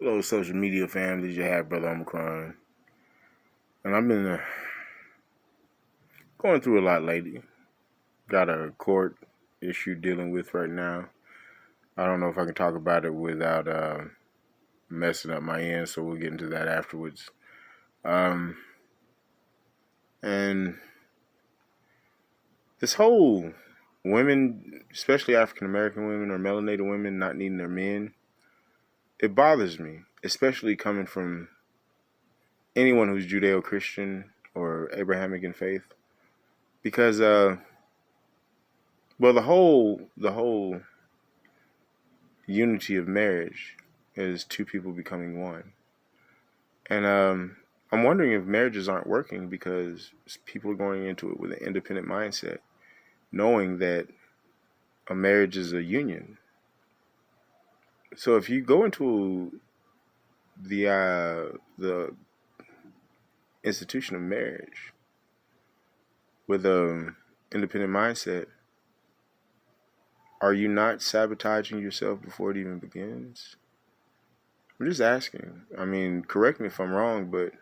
Hello, social media family. You have Brother Omicron. And I've been going through a lot lately. Got a court issue dealing with right now. I don't know if I can talk about it without messing up my end, so we'll get into that afterwards. Um, and this whole women, especially African American women or melanated women, not needing their men, it bothers me, especially coming from anyone who's Judeo Christian or Abrahamic in faith. Because well, the whole unity of marriage is two people becoming one, and I'm wondering if marriages aren't working because people are going into it with an independent mindset, knowing that a marriage is a union. So if you go into the institution of marriage with a independent mindset, are you not sabotaging yourself before it even begins? I'm just asking. I mean, correct me if I'm wrong, but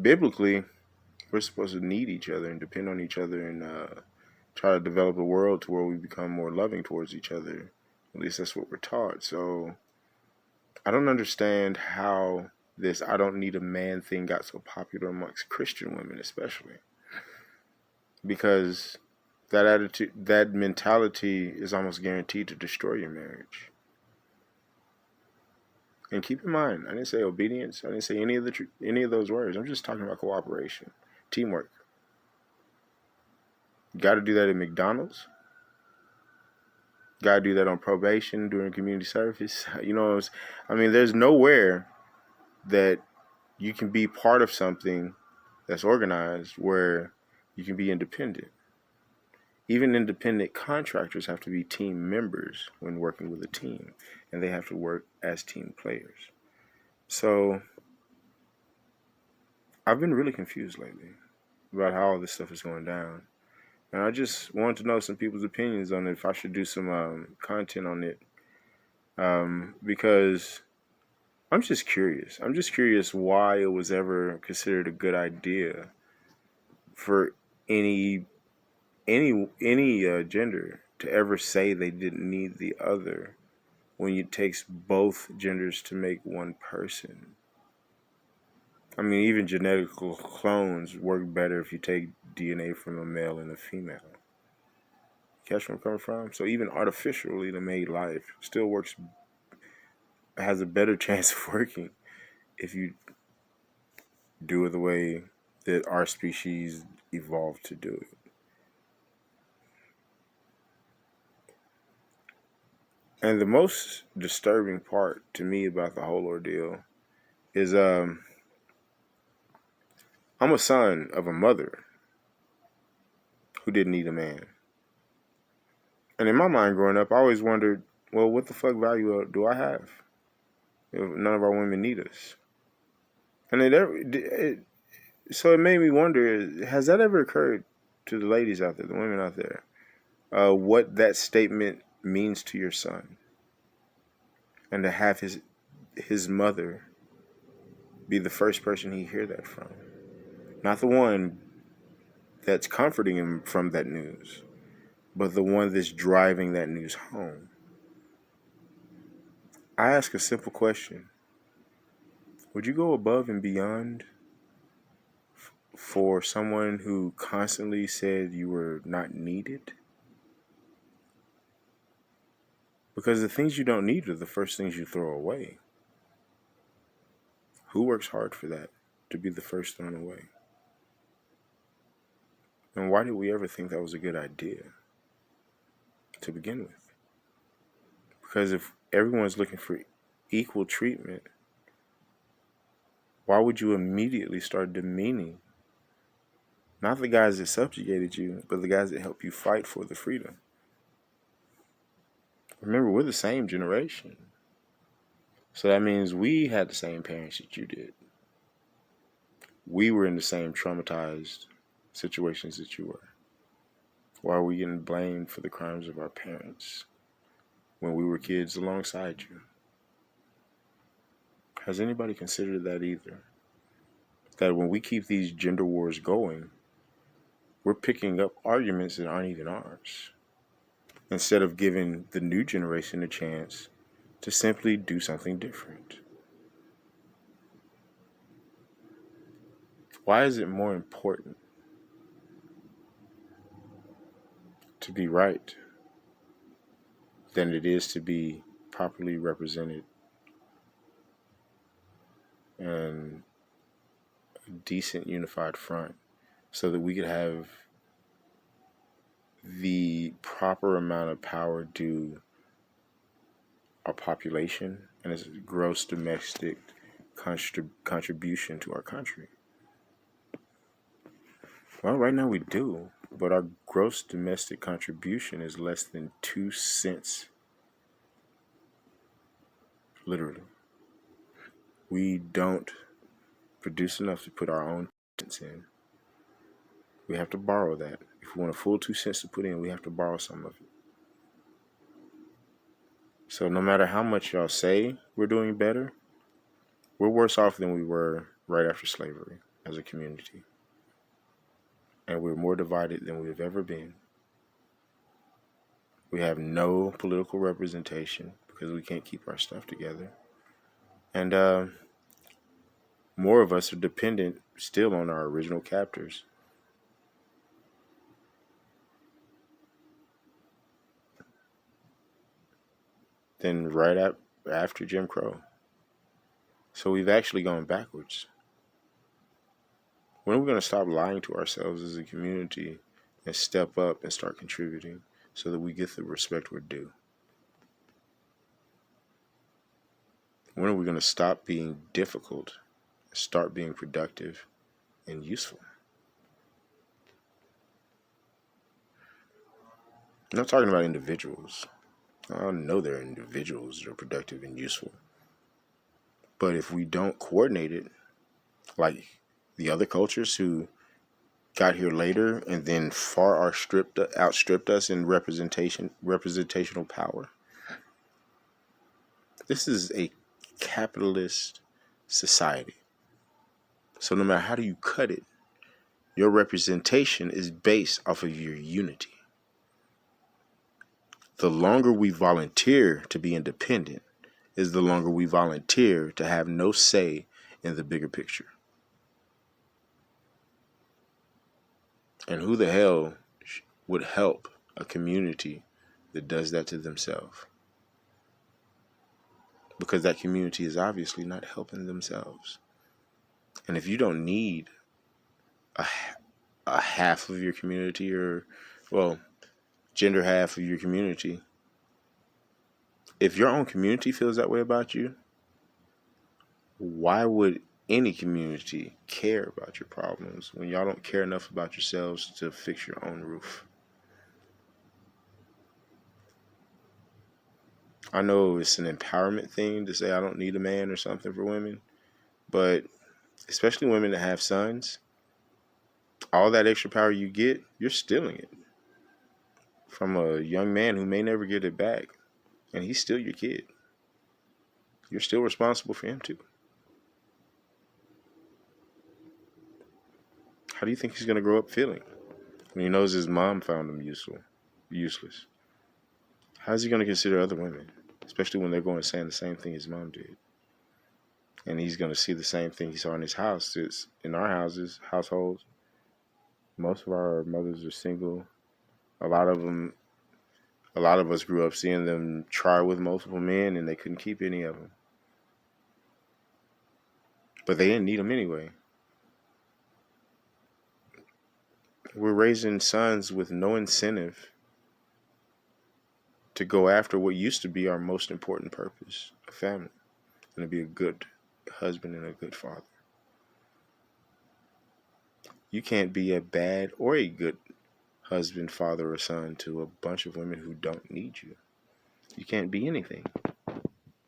biblically, we're supposed to need each other and depend on each other and try to develop a world to where we become more loving towards each other. At least that's what we're taught. So I don't understand how this "I don't need a man" thing got so popular amongst Christian women, especially because that attitude, that mentality, is almost guaranteed to destroy your marriage. And keep in mind, I didn't say obedience. I didn't say any of those words. I'm just talking about cooperation, teamwork. You got to do that at McDonald's. Got to do that on probation during community service. You know, I mean, there's nowhere that you can be part of something that's organized where you can be independent. Even independent contractors have to be team members when working with a team, and they have to work as team players. So I've been really confused lately about how all this stuff is going down. And I just wanted to know some people's opinions on it, if I should do some content on it. Because I'm just curious. I'm just curious why it was ever considered a good idea for any any gender to ever say they didn't need the other when it takes both genders to make one person. I mean, even genetical clones work better if you take DNA from a male and a female. Catch where I'm coming from? So even artificially made life still works, has a better chance of working if you do it the way that our species evolved to do it. And the most disturbing part to me about the whole ordeal is I'm a son of a mother who didn't need a man. And in my mind growing up, I always wondered, well, what the fuck value do I have if none of our women need us? And so it made me wonder, has that ever occurred to the ladies out there, the women out there, what that statement means to your son? And to have his mother be the first person he hear that from. Not the one that's comforting him from that news, but the one that's driving that news home. I ask a simple question. Would you go above and beyond for someone who constantly said you were not needed? Because the things you don't need are the first things you throw away. Who works hard for that, to be the first thrown away? And why did we ever think that was a good idea to begin with? Because if everyone's looking for equal treatment, why would you immediately start demeaning not the guys that subjugated you, but the guys that helped you fight for the freedom? Remember, we're the same generation. So that means we had the same parents that you did. We were in the same traumatized situations that you were. Why are we getting blamed for the crimes of our parents? when we were kids alongside you? Has anybody considered that either? That when we keep these gender wars going, we're picking up arguments that aren't even ours, instead of giving the new generation a chance to simply do something different. Why is it more important to be right than it is to be properly represented and a decent unified front, so that we could have the proper amount of power due our population and its gross domestic contribution to our country? Well, right now we do, but our gross domestic contribution is less than 2 cents. Literally. We don't produce enough to put our own cents in. We have to borrow that. If we want a full 2 cents to put in, we have to borrow some of it. So no matter how much y'all say we're doing better, we're worse off than we were right after slavery as a community. And we're more divided than we've ever been. We have no political representation because we can't keep our stuff together. And more of us are dependent still on our original captors. Than right after Jim Crow. So we've actually gone backwards. When are we going to stop lying to ourselves as a community and step up and start contributing so that we get the respect we're due? When are we going to stop being difficult and start being productive and useful? I'm not talking about individuals. I know there are individuals that are productive and useful. But if we don't coordinate it, like the other cultures who got here later and then far outstripped us in representational power. This is a capitalist society. So no matter how do you cut it, your representation is based off of your unity. The longer we volunteer to be independent is the longer we volunteer to have no say in the bigger picture. And who the hell would help a community that does that to themselves? Because that community is obviously not helping themselves. And if you don't need a half of your community, or, well, gender half of your community, if your own community feels that way about you, why would any community care about your problems when y'all don't care enough about yourselves to fix your own roof? I know it's an empowerment thing to say I don't need a man or something for women, but especially women that have sons, all that extra power you get, you're stealing it from a young man who may never get it back, and he's still your kid. You're still responsible for him too. How do you think he's going to grow up feeling when he knows his mom found him useless? How's he going to consider other women, especially when they're going saying the same thing his mom did? And he's going to see the same thing he saw in his house. It's in our households. Most of our mothers are single. A lot of us grew up seeing them try with multiple men, and they couldn't keep any of them. But they didn't need them anyway. We're raising sons with no incentive to go after what used to be our most important purpose, a family, and to be a good husband and a good father. You can't be a bad or a good husband, father, or son to a bunch of women who don't need you. You can't be anything.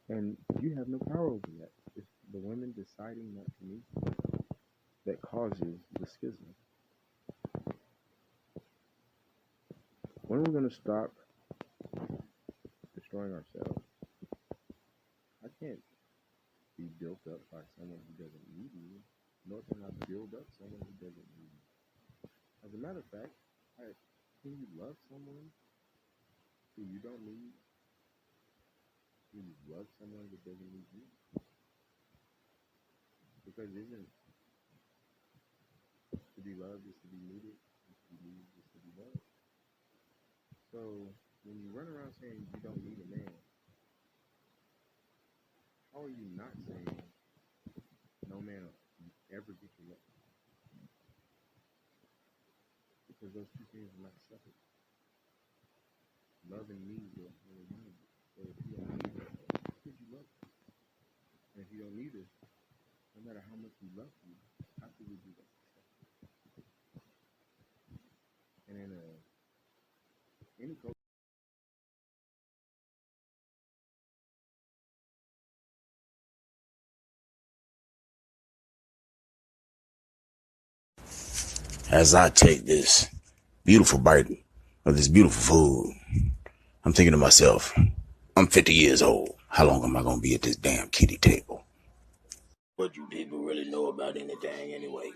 And you have no power over that. It's the women deciding not to need you that causes the schism. When are we going to stop destroying ourselves. I can't be built up by someone who doesn't need me, nor can I build up someone who doesn't need me. As a matter of fact, can you love someone who you don't need? Can you love someone that doesn't need you? Because isn't to be loved is to be needed, and to be needed is to be loved. So when you run around saying you don't need a man, how are you not saying no man will ever get your love? Because those two things are not separate. Love and need go hand in hand. So if you don't need her, how could you love her? And if you don't need her, no matter how much we love you, how could we do that? And in any culture, As I take this beautiful bite of this beautiful food, I'm thinking to myself, I'm 50 years old. How long am I going to be at this damn kitty table? What you people really know about anything anyway?